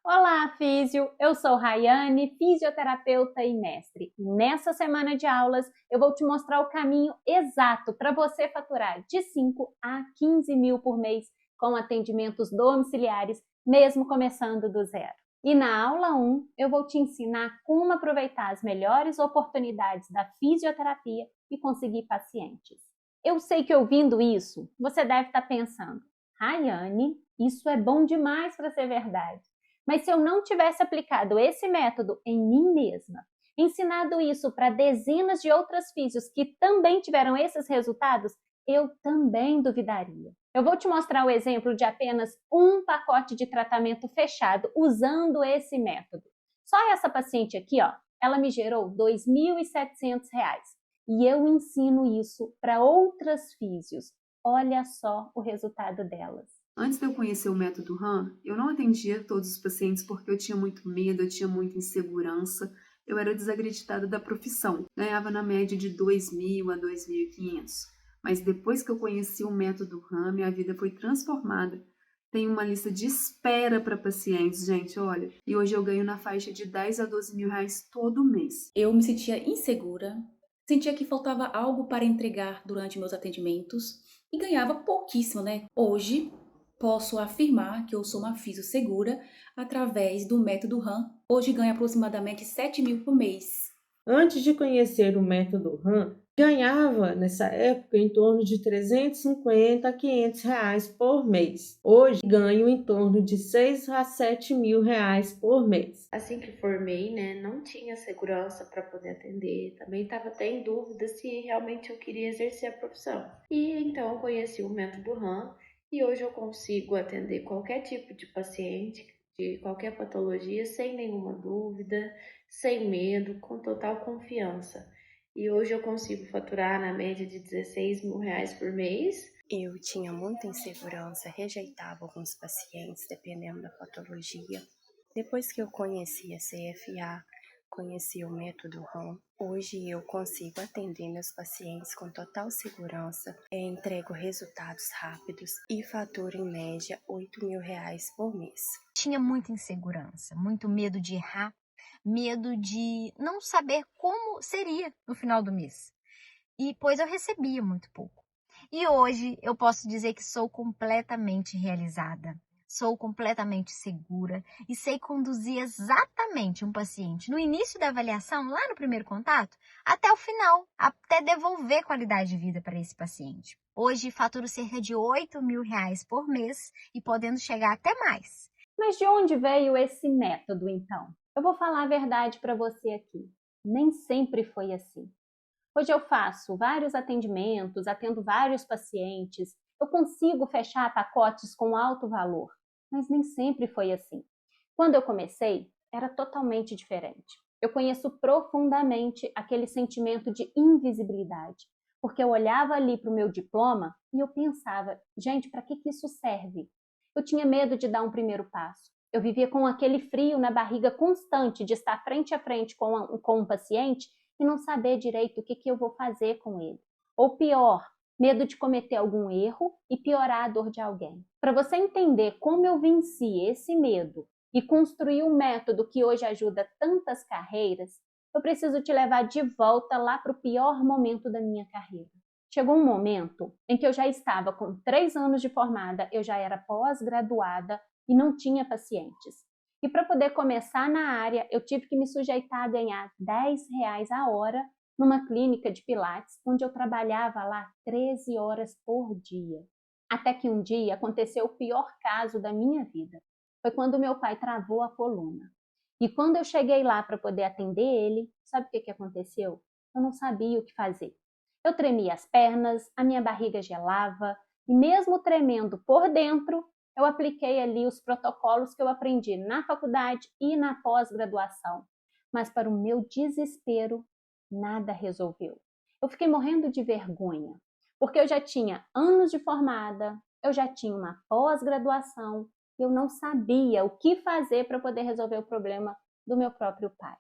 Olá, físio! Eu sou Rayane, fisioterapeuta e mestre. Nessa semana de aulas, eu vou te mostrar o caminho exato para você faturar de 5 a 15 mil por mês com atendimentos domiciliares, mesmo começando do zero. E na aula 1, eu vou te ensinar como aproveitar as melhores oportunidades da fisioterapia e conseguir pacientes. Eu sei que ouvindo isso, você deve estar pensando, Rayane, isso é bom demais para ser verdade. Mas se eu não tivesse aplicado esse método em mim mesma, ensinado isso para dezenas de outras físios que também tiveram esses resultados, eu também duvidaria. Eu vou te mostrar o exemplo de apenas um pacote de tratamento fechado usando esse método. Só essa paciente aqui, ó, ela me gerou R$ 2.700 e eu ensino isso para outras físios. Olha só o resultado delas. Antes de eu conhecer o método RAM, eu não atendia todos os pacientes porque eu tinha muito medo, eu tinha muita insegurança, eu era desacreditada da profissão. Ganhava na média de 2.000 a 2.500. Mas depois que eu conheci o método RAM, minha vida foi transformada. Tem uma lista de espera para pacientes, gente, olha. E hoje eu ganho na faixa de 10 a 12 mil reais todo mês. Eu me sentia insegura, sentia que faltava algo para entregar durante meus atendimentos e ganhava pouquíssimo, né? Hoje, posso afirmar que eu sou uma fisio segura através do método RAM. Hoje ganho aproximadamente 7 mil por mês. Antes de conhecer o método RAM, ganhava nessa época em torno de 350 a 500 reais por mês. Hoje ganho em torno de 6 a 7 mil reais por mês. Assim que formei, né, não tinha segurança para poder atender, também estava até em dúvida se realmente eu queria exercer a profissão. E então eu conheci o método RAM e hoje eu consigo atender qualquer tipo de paciente, de qualquer patologia, sem nenhuma dúvida, sem medo, com total confiança. E hoje eu consigo faturar na média de 16 mil reais por mês. Eu tinha muita insegurança, rejeitava alguns pacientes dependendo da patologia. Depois que eu conheci a CFA, conheci o método RAM, hoje eu consigo atender meus pacientes com total segurança, entrego resultados rápidos e faturo em média 8 mil reais por mês. Tinha muita insegurança, muito medo de errar, medo de não saber como seria no final do mês. E pois eu recebia muito pouco. E hoje eu posso dizer que sou completamente realizada, sou completamente segura e sei conduzir exatamente um paciente no início da avaliação, lá no primeiro contato, até o final, até devolver qualidade de vida para esse paciente. Hoje faturo cerca de 8 mil reais por mês e podendo chegar até mais. Mas de onde veio esse método, então? Eu vou falar a verdade para você aqui. Nem sempre foi assim. Hoje eu faço vários atendimentos, atendo vários pacientes, eu consigo fechar pacotes com alto valor, mas nem sempre foi assim. Quando eu comecei, era totalmente diferente. Eu conheço profundamente aquele sentimento de invisibilidade, porque eu olhava ali para o meu diploma e eu pensava, gente, para que isso serve? Eu tinha medo de dar um primeiro passo. Eu vivia com aquele frio na barriga constante de estar frente a frente com um paciente e não saber direito o que eu vou fazer com ele. Ou pior, medo de cometer algum erro e piorar a dor de alguém. Para você entender como eu venci esse medo e construir um método que hoje ajuda tantas carreiras, eu preciso te levar de volta lá para o pior momento da minha carreira. Chegou um momento em que eu já estava com 3 anos de formada, eu já era pós-graduada e não tinha pacientes. E para poder começar na área, eu tive que me sujeitar a ganhar R$ 10 a hora numa clínica de pilates, onde eu trabalhava lá 13 horas por dia. Até que um dia aconteceu o pior caso da minha vida. Foi quando meu pai travou a coluna. E quando eu cheguei lá para poder atender ele, sabe o que aconteceu? Eu não sabia o que fazer. Eu tremia as pernas, a minha barriga gelava, e mesmo tremendo por dentro, eu apliquei ali os protocolos que eu aprendi na faculdade e na pós-graduação. Mas para o meu desespero, nada resolveu. Eu fiquei morrendo de vergonha, porque eu já tinha anos de formada, eu já tinha uma pós-graduação, e eu não sabia o que fazer para poder resolver o problema do meu próprio pai.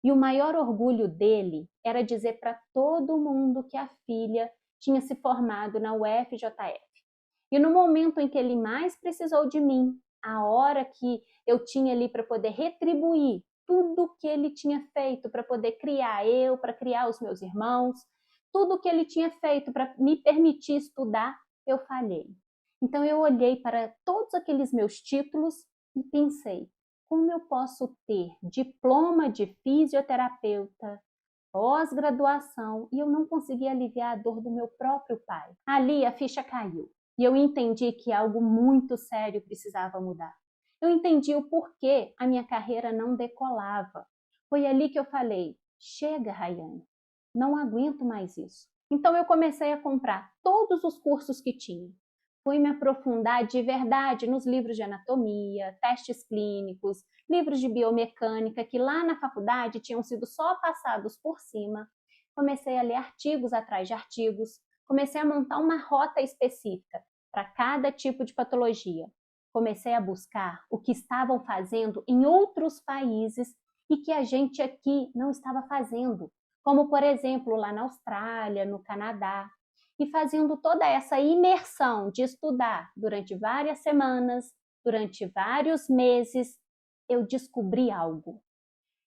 E o maior orgulho dele era dizer para todo mundo que a filha tinha se formado na UFJF. E no momento em que ele mais precisou de mim, a hora que eu tinha ali para poder retribuir tudo que ele tinha feito para poder criar eu, para criar os meus irmãos, tudo que ele tinha feito para me permitir estudar, eu falhei. Então eu olhei para todos aqueles meus títulos e pensei, como eu posso ter diploma de fisioterapeuta, pós-graduação e eu não consegui aliviar a dor do meu próprio pai? Ali a ficha caiu e eu entendi que algo muito sério precisava mudar. Eu entendi o porquê a minha carreira não decolava. Foi ali que eu falei, chega, Rayane, não aguento mais isso. Então eu comecei a comprar todos os cursos que tinha. Fui me aprofundar de verdade nos livros de anatomia, testes clínicos, livros de biomecânica que lá na faculdade tinham sido só passados por cima. Comecei a ler artigos atrás de artigos, comecei a montar uma rota específica para cada tipo de patologia. Comecei a buscar o que estavam fazendo em outros países e que a gente aqui não estava fazendo, como por exemplo lá na Austrália, no Canadá. E fazendo toda essa imersão de estudar durante várias semanas, durante vários meses, eu descobri algo.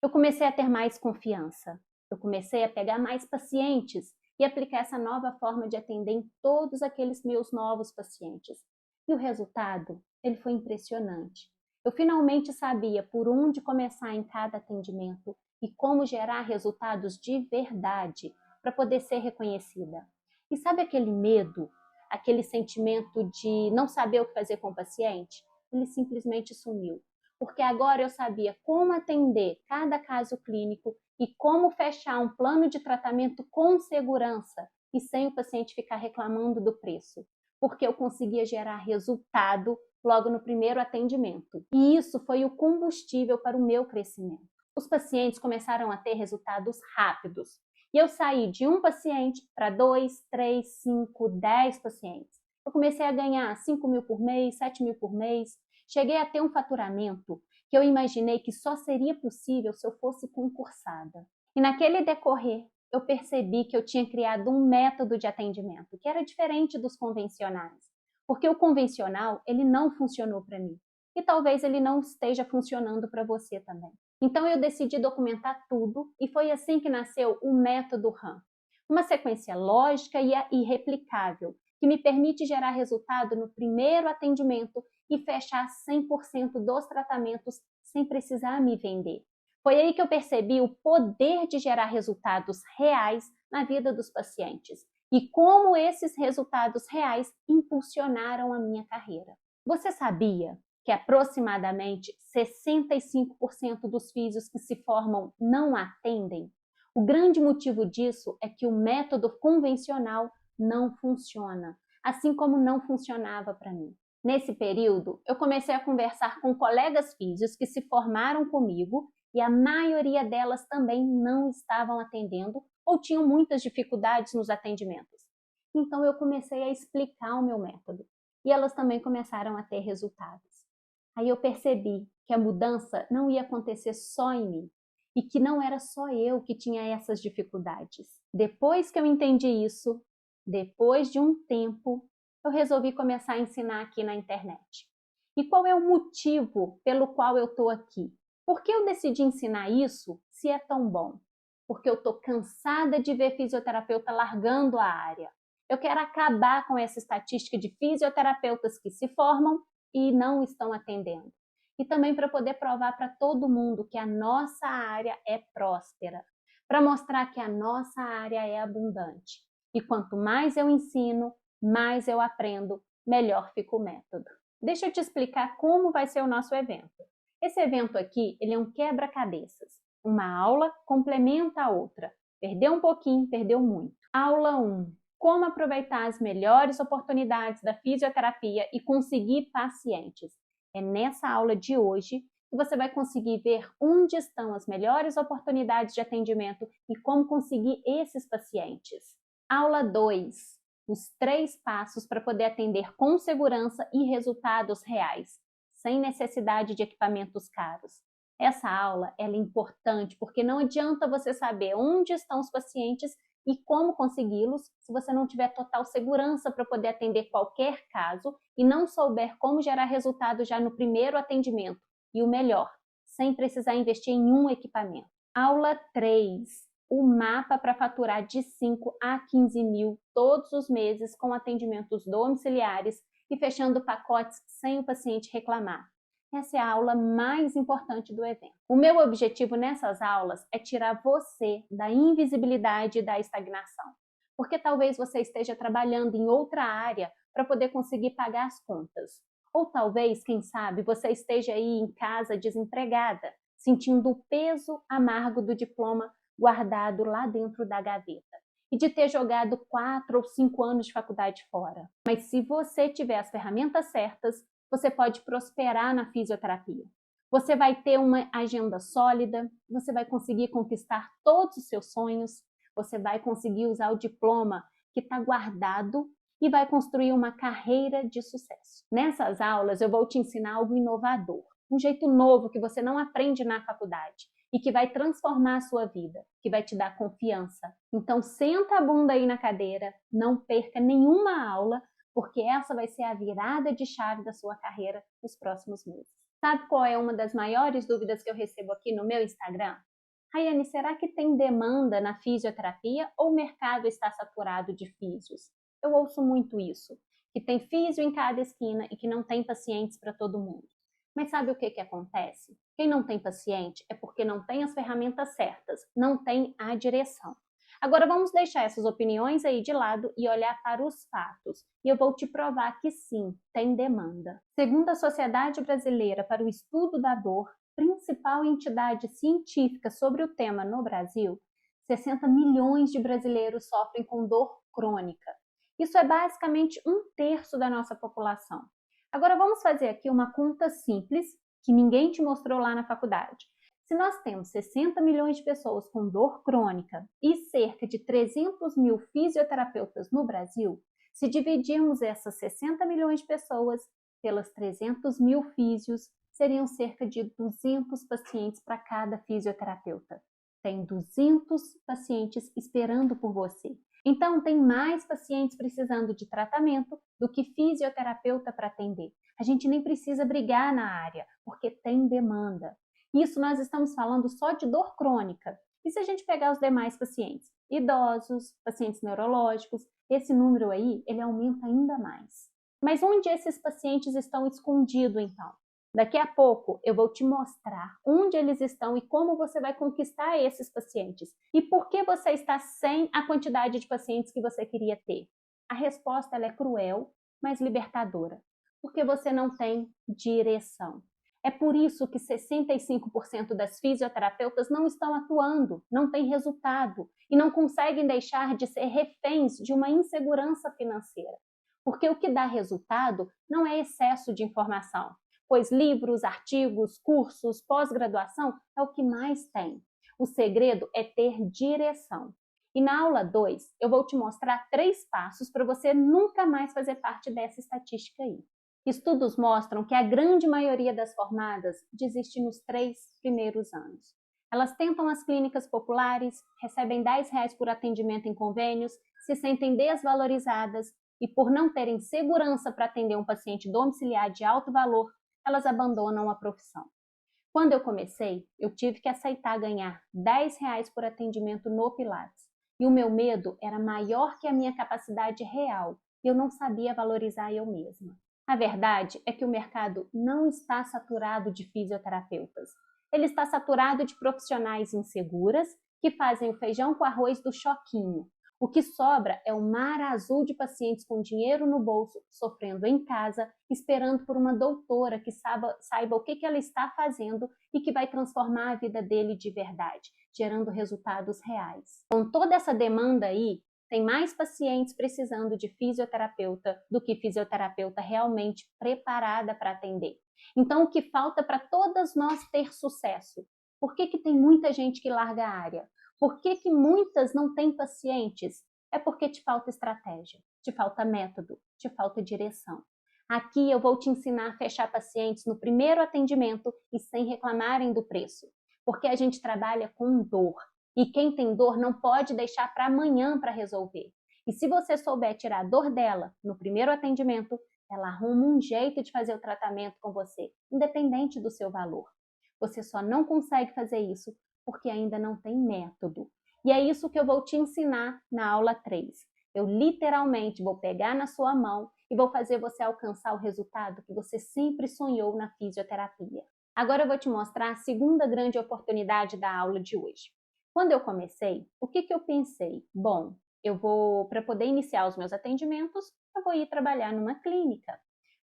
Eu comecei a ter mais confiança, eu comecei a pegar mais pacientes e aplicar essa nova forma de atender em todos aqueles meus novos pacientes. E o resultado, ele foi impressionante. Eu finalmente sabia por onde começar em cada atendimento e como gerar resultados de verdade para poder ser reconhecida. E sabe aquele medo, aquele sentimento de não saber o que fazer com o paciente? Ele simplesmente sumiu. Porque agora eu sabia como atender cada caso clínico e como fechar um plano de tratamento com segurança e sem o paciente ficar reclamando do preço. Porque eu conseguia gerar resultado logo no primeiro atendimento. E isso foi o combustível para o meu crescimento. Os pacientes começaram a ter resultados rápidos. E eu saí de um paciente para 2, 3, 5, 10 pacientes. Eu comecei a ganhar 5 mil por mês, 7 mil por mês. Cheguei a ter um faturamento que eu imaginei que só seria possível se eu fosse concursada. E naquele decorrer, eu percebi que eu tinha criado um método de atendimento que era diferente dos convencionais. Porque o convencional, ele não funcionou para mim. E talvez ele não esteja funcionando para você também. Então eu decidi documentar tudo e foi assim que nasceu o método RAM. Uma sequência lógica e replicável que me permite gerar resultado no primeiro atendimento e fechar 100% dos tratamentos sem precisar me vender. Foi aí que eu percebi o poder de gerar resultados reais na vida dos pacientes e como esses resultados reais impulsionaram a minha carreira. Você sabia que aproximadamente 65% dos físios que se formam não atendem? O grande motivo disso é que o método convencional não funciona, assim como não funcionava para mim. Nesse período, eu comecei a conversar com colegas físios que se formaram comigo e a maioria delas também não estavam atendendo ou tinham muitas dificuldades nos atendimentos. Então eu comecei a explicar o meu método e elas também começaram a ter resultados. Aí eu percebi que a mudança não ia acontecer só em mim e que não era só eu que tinha essas dificuldades. Depois que eu entendi isso, depois de um tempo, eu resolvi começar a ensinar aqui na internet. E qual é o motivo pelo qual eu estou aqui? Por que eu decidi ensinar isso se é tão bom? Porque eu estou cansada de ver fisioterapeuta largando a área. Eu quero acabar com essa estatística de fisioterapeutas que se formam e não estão atendendo. E também para poder provar para todo mundo que a nossa área é próspera, para mostrar que a nossa área é abundante. E quanto mais eu ensino, mais eu aprendo, melhor fica o método. Deixa eu te explicar como vai ser o nosso evento. Esse evento aqui, ele é um quebra-cabeças. Uma aula complementa a outra. Perdeu um pouquinho, perdeu muito. Aula 1. Como aproveitar as melhores oportunidades da fisioterapia e conseguir pacientes. É nessa aula de hoje que você vai conseguir ver onde estão as melhores oportunidades de atendimento e como conseguir esses pacientes. Aula 2. Os 3 passos para poder atender com segurança e resultados reais, sem necessidade de equipamentos caros. Essa aula ela é importante porque não adianta você saber onde estão os pacientes e como consegui-los se você não tiver total segurança para poder atender qualquer caso e não souber como gerar resultado já no primeiro atendimento. E o melhor, sem precisar investir em um equipamento. Aula 3. O mapa para faturar de 5 a 15 mil todos os meses com atendimentos domiciliares e fechando pacotes sem o paciente reclamar. Essa é a aula mais importante do evento. O meu objetivo nessas aulas é tirar você da invisibilidade e da estagnação. Porque talvez você esteja trabalhando em outra área para poder conseguir pagar as contas. Ou talvez, quem sabe, você esteja aí em casa desempregada, sentindo o peso amargo do diploma guardado lá dentro da gaveta. E de ter jogado 4 ou 5 anos de faculdade fora. Mas se você tiver as ferramentas certas, você pode prosperar na fisioterapia. Você vai ter uma agenda sólida, você vai conseguir conquistar todos os seus sonhos, você vai conseguir usar o diploma que está guardado e vai construir uma carreira de sucesso. Nessas aulas eu vou te ensinar algo inovador, um jeito novo que você não aprende na faculdade e que vai transformar a sua vida, que vai te dar confiança. Então senta a bunda aí na cadeira, não perca nenhuma aula, porque essa vai ser a virada de chave da sua carreira nos próximos meses. Sabe qual é uma das maiores dúvidas que eu recebo aqui no meu Instagram? Rayane, será que tem demanda na fisioterapia ou o mercado está saturado de físios? Eu ouço muito isso, que tem físio em cada esquina e que não tem pacientes para todo mundo. Mas sabe o que acontece? Quem não tem paciente é porque não tem as ferramentas certas, não tem a direção. Agora vamos deixar essas opiniões aí de lado e olhar para os fatos. E eu vou te provar que sim, tem demanda. Segundo a Sociedade Brasileira para o Estudo da Dor, principal entidade científica sobre o tema no Brasil, 60 milhões de brasileiros sofrem com dor crônica. Isso é basicamente 1/3 da nossa população. Agora vamos fazer aqui uma conta simples que ninguém te mostrou lá na faculdade. Se nós temos 60 milhões de pessoas com dor crônica e cerca de 300 mil fisioterapeutas no Brasil, se dividirmos essas 60 milhões de pessoas pelas 300 mil físios, seriam cerca de 200 pacientes para cada fisioterapeuta. Tem 200 pacientes esperando por você. Então, tem mais pacientes precisando de tratamento do que fisioterapeuta para atender. A gente nem precisa brigar na área, porque tem demanda. Isso nós estamos falando só de dor crônica. E se a gente pegar os demais pacientes? Idosos, pacientes neurológicos, esse número aí, ele aumenta ainda mais. Mas onde esses pacientes estão escondidos, então? Daqui a pouco eu vou te mostrar onde eles estão e como você vai conquistar esses pacientes. E por que você está sem a quantidade de pacientes que você queria ter? A resposta ela é cruel, mas libertadora. Porque você não tem direção. É por isso que 65% das fisioterapeutas não estão atuando, não têm resultado e não conseguem deixar de ser reféns de uma insegurança financeira. Porque o que dá resultado não é excesso de informação, pois livros, artigos, cursos, pós-graduação é o que mais tem. O segredo é ter direção. E na aula 2, eu vou te mostrar 3 passos para você nunca mais fazer parte dessa estatística aí. Estudos mostram que a grande maioria das formadas desiste nos 3 primeiros anos. Elas tentam as clínicas populares, recebem R$10 por atendimento em convênios, se sentem desvalorizadas e por não terem segurança para atender um paciente domiciliar de alto valor, elas abandonam a profissão. Quando eu comecei, eu tive que aceitar ganhar R$10 por atendimento no Pilates. E o meu medo era maior que a minha capacidade real. Eu não sabia valorizar eu mesma. A verdade é que o mercado não está saturado de fisioterapeutas. Ele está saturado de profissionais inseguras que fazem o feijão com arroz do choquinho. O que sobra é um mar azul de pacientes com dinheiro no bolso, sofrendo em casa, esperando por uma doutora que saiba o que ela está fazendo e que vai transformar a vida dele de verdade, gerando resultados reais. Com toda essa demanda aí, tem mais pacientes precisando de fisioterapeuta do que fisioterapeuta realmente preparada para atender. Então, o que falta para todas nós ter sucesso? Por que tem muita gente que larga a área? Por que muitas não têm pacientes? É porque te falta estratégia, te falta método, te falta direção. Aqui eu vou te ensinar a fechar pacientes no primeiro atendimento e sem reclamarem do preço, porque a gente trabalha com dor. E quem tem dor não pode deixar para amanhã para resolver. E se você souber tirar a dor dela no primeiro atendimento, ela arruma um jeito de fazer o tratamento com você, independente do seu valor. Você só não consegue fazer isso porque ainda não tem método. E é isso que eu vou te ensinar na aula 3. Eu literalmente vou pegar na sua mão e vou fazer você alcançar o resultado que você sempre sonhou na fisioterapia. Agora eu vou te mostrar a segunda grande oportunidade da aula de hoje. Quando eu comecei, o que eu pensei? Bom, para poder iniciar os meus atendimentos, eu vou ir trabalhar numa clínica.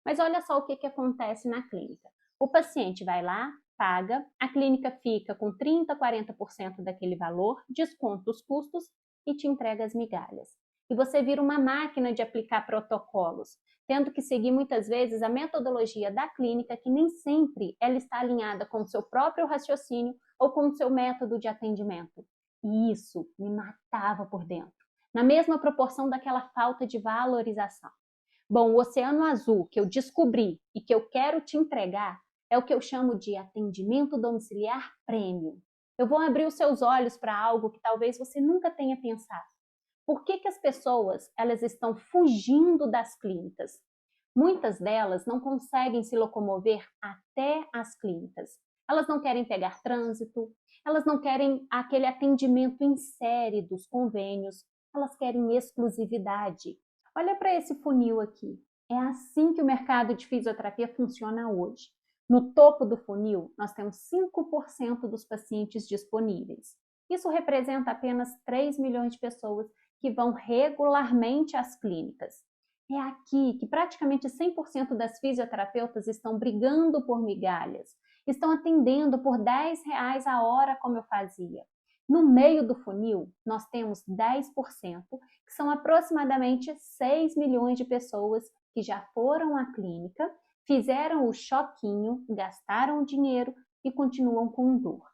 Mas olha só o que acontece na clínica. O paciente vai lá, paga, a clínica fica com 30%, 40% daquele valor, desconta os custos e te entrega as migalhas. E você vira uma máquina de aplicar protocolos, tendo que seguir muitas vezes a metodologia da clínica, que nem sempre ela está alinhada com o seu próprio raciocínio ou com o seu método de atendimento. E isso me matava por dentro, na mesma proporção daquela falta de valorização. Bom, o oceano azul que eu descobri e que eu quero te entregar é o que eu chamo de atendimento domiciliar premium. Eu vou abrir os seus olhos para algo que talvez você nunca tenha pensado. Por que as pessoas elas estão fugindo das clínicas? Muitas delas não conseguem se locomover até as clínicas. Elas não querem pegar trânsito, elas não querem aquele atendimento em série dos convênios, elas querem exclusividade. Olha para esse funil aqui. É assim que o mercado de fisioterapia funciona hoje. No topo do funil, nós temos 5% dos pacientes disponíveis. Isso representa apenas 3 milhões de pessoas que vão regularmente às clínicas. É aqui que praticamente 100% das fisioterapeutas estão brigando por migalhas, estão atendendo por R$10 a hora como eu fazia. No meio do funil, nós temos 10%, que são aproximadamente 6 milhões de pessoas que já foram à clínica, fizeram o choquinho, gastaram dinheiro e continuam com dor.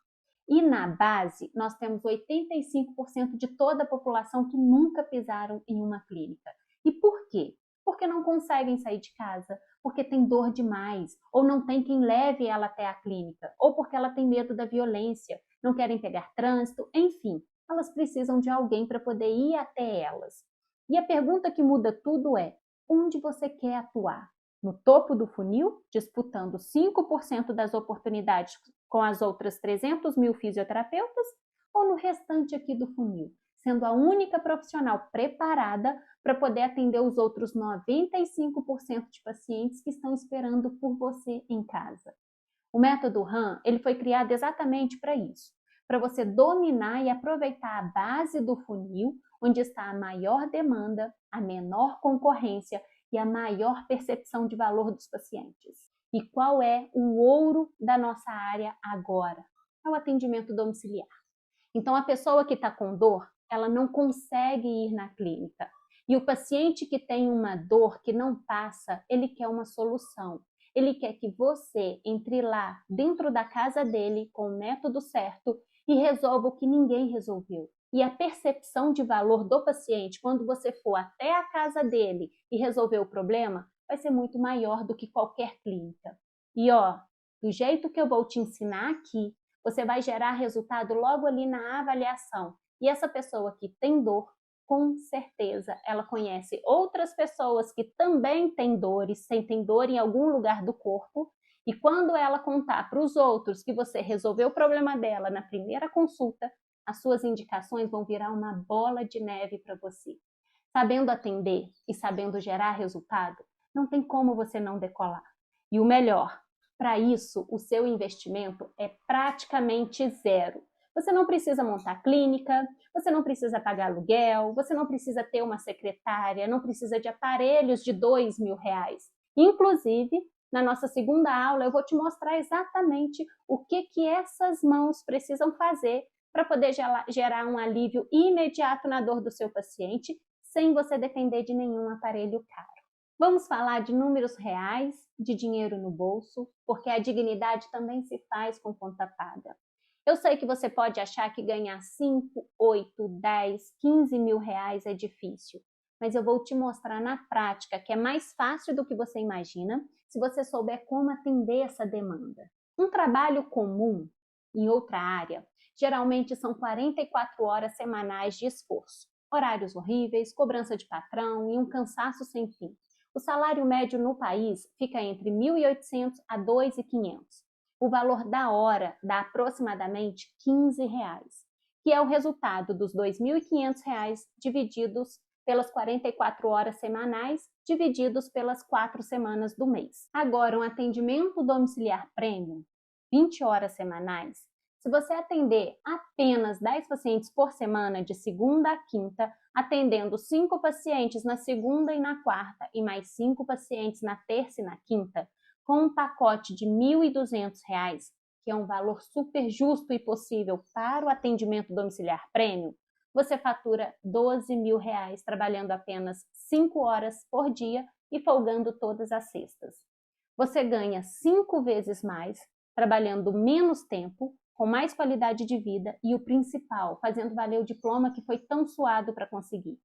E na base, nós temos 85% de toda a população que nunca pisaram em uma clínica. E por quê? Porque não conseguem sair de casa, porque tem dor demais, ou não tem quem leve ela até a clínica, ou porque ela tem medo da violência, não querem pegar trânsito, enfim, elas precisam de alguém para poder ir até elas. E a pergunta que muda tudo é: onde você quer atuar? No topo do funil, disputando 5% das oportunidades com as outras 300 mil fisioterapeutas, ou no restante aqui do funil, sendo a única profissional preparada para poder atender os outros 95% de pacientes que estão esperando por você em casa? O método RAM, ele foi criado exatamente para isso, para você dominar e aproveitar a base do funil, onde está a maior demanda, a menor concorrência e a maior percepção de valor dos pacientes. E qual é o ouro da nossa área agora? É o atendimento domiciliar. Então, a pessoa que está com dor, ela não consegue ir na clínica. E o paciente que tem uma dor que não passa, ele quer uma solução. Ele quer que você entre lá, dentro da casa dele, com o método certo e resolva o que ninguém resolveu. E a percepção de valor do paciente, quando você for até a casa dele e resolver o problema, vai ser muito maior do que qualquer clínica. E do jeito que eu vou te ensinar aqui, você vai gerar resultado logo ali na avaliação. E essa pessoa que tem dor, com certeza, ela conhece outras pessoas que também têm dores, sentem dor em algum lugar do corpo. E quando ela contar para os outros que você resolveu o problema dela na primeira consulta, as suas indicações vão virar uma bola de neve para você. Sabendo atender e sabendo gerar resultado, não tem como você não decolar. E o melhor, para isso, o seu investimento é praticamente zero. Você não precisa montar clínica, você não precisa pagar aluguel, você não precisa ter uma secretária, não precisa de aparelhos de R$2.000. Inclusive, na nossa segunda aula, eu vou te mostrar exatamente o que essas mãos precisam fazer para poder gerar um alívio imediato na dor do seu paciente, sem você depender de nenhum aparelho caro. Vamos falar de números reais, de dinheiro no bolso, porque a dignidade também se faz com conta paga. Eu sei que você pode achar que ganhar 5, 8, 10, 15 mil reais é difícil, mas eu vou te mostrar na prática que é mais fácil do que você imagina se você souber como atender essa demanda. Um trabalho comum em outra área geralmente são 44 horas semanais de esforço, horários horríveis, cobrança de patrão e um cansaço sem fim. O salário médio no país fica entre 1.800 a 2.500. O valor da hora dá aproximadamente R$ 15, que é o resultado dos R$ 2.500 divididos pelas 44 horas semanais, divididos pelas 4 semanas do mês. Agora, um atendimento domiciliar premium, 20 horas semanais, se você atender apenas 10 pacientes por semana, de segunda a quinta, atendendo 5 pacientes na segunda e na quarta e mais 5 pacientes na terça e na quinta, com um pacote de R$ 1.200, que é um valor super justo e possível para o atendimento domiciliar premium, você fatura R$ 12.000 trabalhando apenas 5 horas por dia e folgando todas as sextas. Você ganha 5 vezes mais, trabalhando menos tempo, com mais qualidade de vida e o principal, fazendo valer o diploma que foi tão suado para conseguir.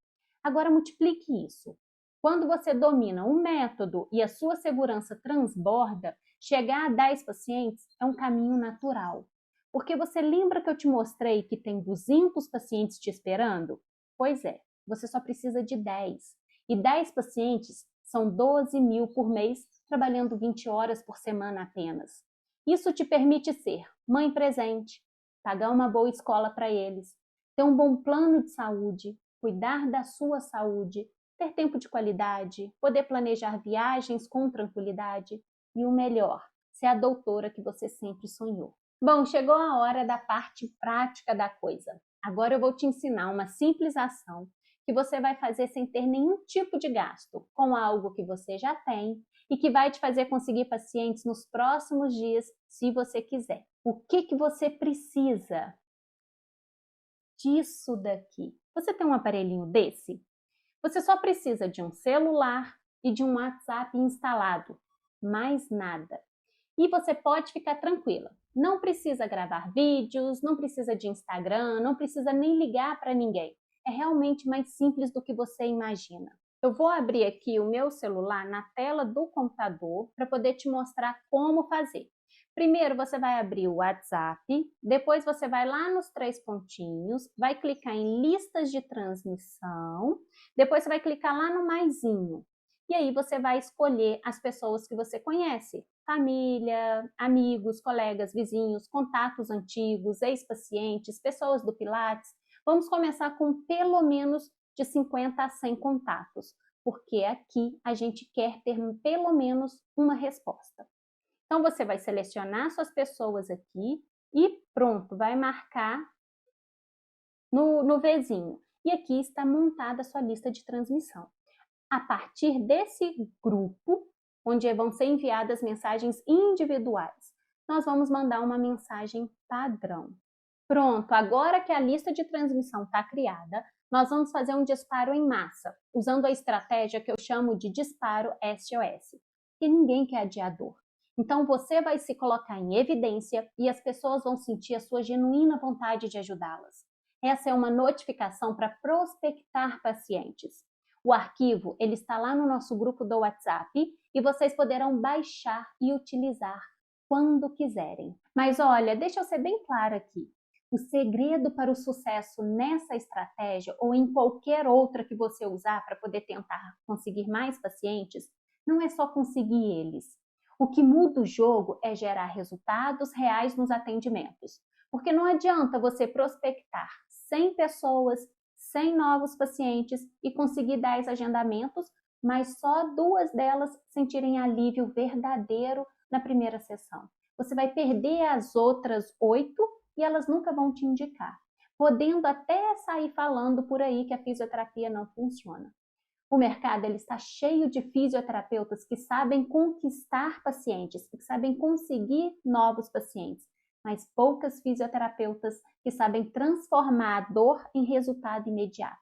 Agora multiplique isso. Quando você domina um método e a sua segurança transborda, chegar a 10 pacientes é um caminho natural. Porque você lembra que eu te mostrei que tem 200 pacientes te esperando? Pois é, você só precisa de 10. E 10 pacientes são 12.000 por mês, trabalhando 20 horas por semana apenas. Isso te permite ser mãe presente, pagar uma boa escola para eles, ter um bom plano de saúde, cuidar da sua saúde, ter tempo de qualidade, poder planejar viagens com tranquilidade e o melhor, ser a doutora que você sempre sonhou. Bom, chegou a hora da parte prática da coisa. Agora eu vou te ensinar uma simples ação que você vai fazer sem ter nenhum tipo de gasto, com algo que você já tem e que vai te fazer conseguir pacientes nos próximos dias, se você quiser. O que você precisa? Disso daqui. Você tem um aparelhinho desse? Você só precisa de um celular e de um WhatsApp instalado. Mais nada. E você pode ficar tranquila. Não precisa gravar vídeos, não precisa de Instagram, não precisa nem ligar para ninguém. É realmente mais simples do que você imagina. Eu vou abrir aqui o meu celular na tela do computador para poder te mostrar como fazer. Primeiro você vai abrir o WhatsApp, depois você vai lá nos 3 pontinhos, vai clicar em listas de transmissão, depois você vai clicar lá no maisinho. E aí você vai escolher as pessoas que você conhece, família, amigos, colegas, vizinhos, contatos antigos, ex-pacientes, pessoas do Pilates. Vamos começar com pelo menos de 50 a 100 contatos, porque aqui a gente quer ter pelo menos uma resposta. Então você vai selecionar suas pessoas aqui e pronto, vai marcar no Vzinho. E aqui está montada a sua lista de transmissão. A partir desse grupo, onde vão ser enviadas mensagens individuais, nós vamos mandar uma mensagem padrão. Pronto, agora que a lista de transmissão está criada, nós vamos fazer um disparo em massa, usando a estratégia que eu chamo de disparo SOS, porque ninguém quer adiador. Então você vai se colocar em evidência e as pessoas vão sentir a sua genuína vontade de ajudá-las. Essa é uma notificação para prospectar pacientes. O arquivo ele está lá no nosso grupo do WhatsApp e vocês poderão baixar e utilizar quando quiserem. Mas olha, deixa eu ser bem clara aqui. O segredo para o sucesso nessa estratégia ou em qualquer outra que você usar para poder tentar conseguir mais pacientes, não é só conseguir eles. O que muda o jogo é gerar resultados reais nos atendimentos. Porque não adianta você prospectar 100 pessoas, 100 novos pacientes e conseguir 10 agendamentos, mas só 2 delas sentirem alívio verdadeiro na primeira sessão. Você vai perder as outras 8 e elas nunca vão te indicar, podendo até sair falando por aí que a fisioterapia não funciona. O mercado ele está cheio de fisioterapeutas que sabem conquistar pacientes, que sabem conseguir novos pacientes, mas poucas fisioterapeutas que sabem transformar a dor em resultado imediato.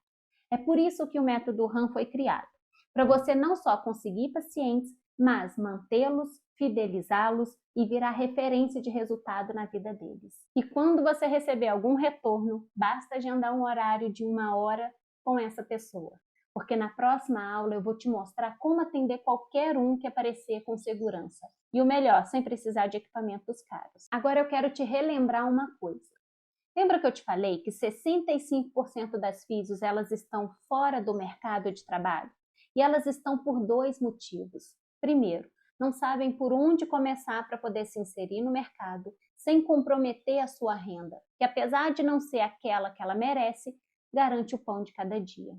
É por isso que o método RAM foi criado, para você não só conseguir pacientes, mas mantê-los, fidelizá-los e virar referência de resultado na vida deles. E quando você receber algum retorno, basta agendar um horário de 1 hora com essa pessoa. porque na próxima aula eu vou te mostrar como atender qualquer um que aparecer com segurança. E o melhor, sem precisar de equipamentos caros. Agora eu quero te relembrar uma coisa. Lembra que eu te falei que 65% das físios elas estão fora do mercado de trabalho? E elas estão por 2 motivos. Primeiro, não sabem por onde começar para poder se inserir no mercado sem comprometer a sua renda, que apesar de não ser aquela que ela merece, garante o pão de cada dia.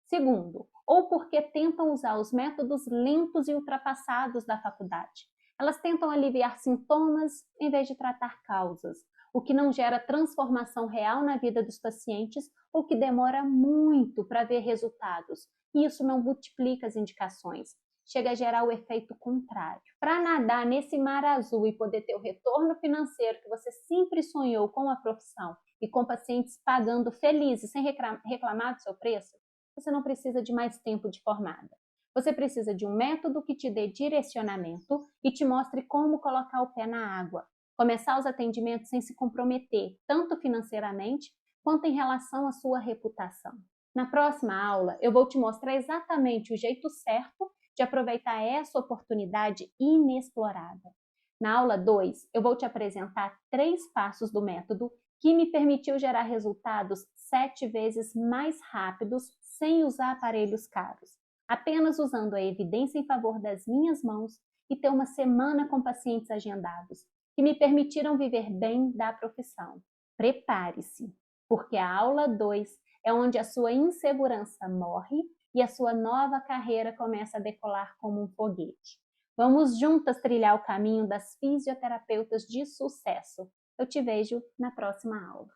Segundo, ou porque tentam usar os métodos lentos e ultrapassados da faculdade. Elas tentam aliviar sintomas em vez de tratar causas, o que não gera transformação real na vida dos pacientes ou que demora muito para ver resultados. E isso não multiplica as indicações, chega a gerar o efeito contrário. Para nadar nesse mar azul e poder ter o retorno financeiro que você sempre sonhou com a profissão e com pacientes pagando felizes sem reclamar do seu preço, você não precisa de mais tempo de formada. Você precisa de um método que te dê direcionamento e te mostre como colocar o pé na água, começar os atendimentos sem se comprometer, tanto financeiramente quanto em relação à sua reputação. Na próxima aula, eu vou te mostrar exatamente o jeito certo de aproveitar essa oportunidade inexplorada. Na aula 2, eu vou te apresentar 3 passos do método que me permitiu gerar resultados 7 vezes mais rápidos sem usar aparelhos caros, apenas usando a evidência em favor das minhas mãos e ter uma semana com pacientes agendados, que me permitiram viver bem da profissão. Prepare-se, porque a aula 2 é onde a sua insegurança morre e a sua nova carreira começa a decolar como um foguete. Vamos juntas trilhar o caminho das fisioterapeutas de sucesso. Eu te vejo na próxima aula.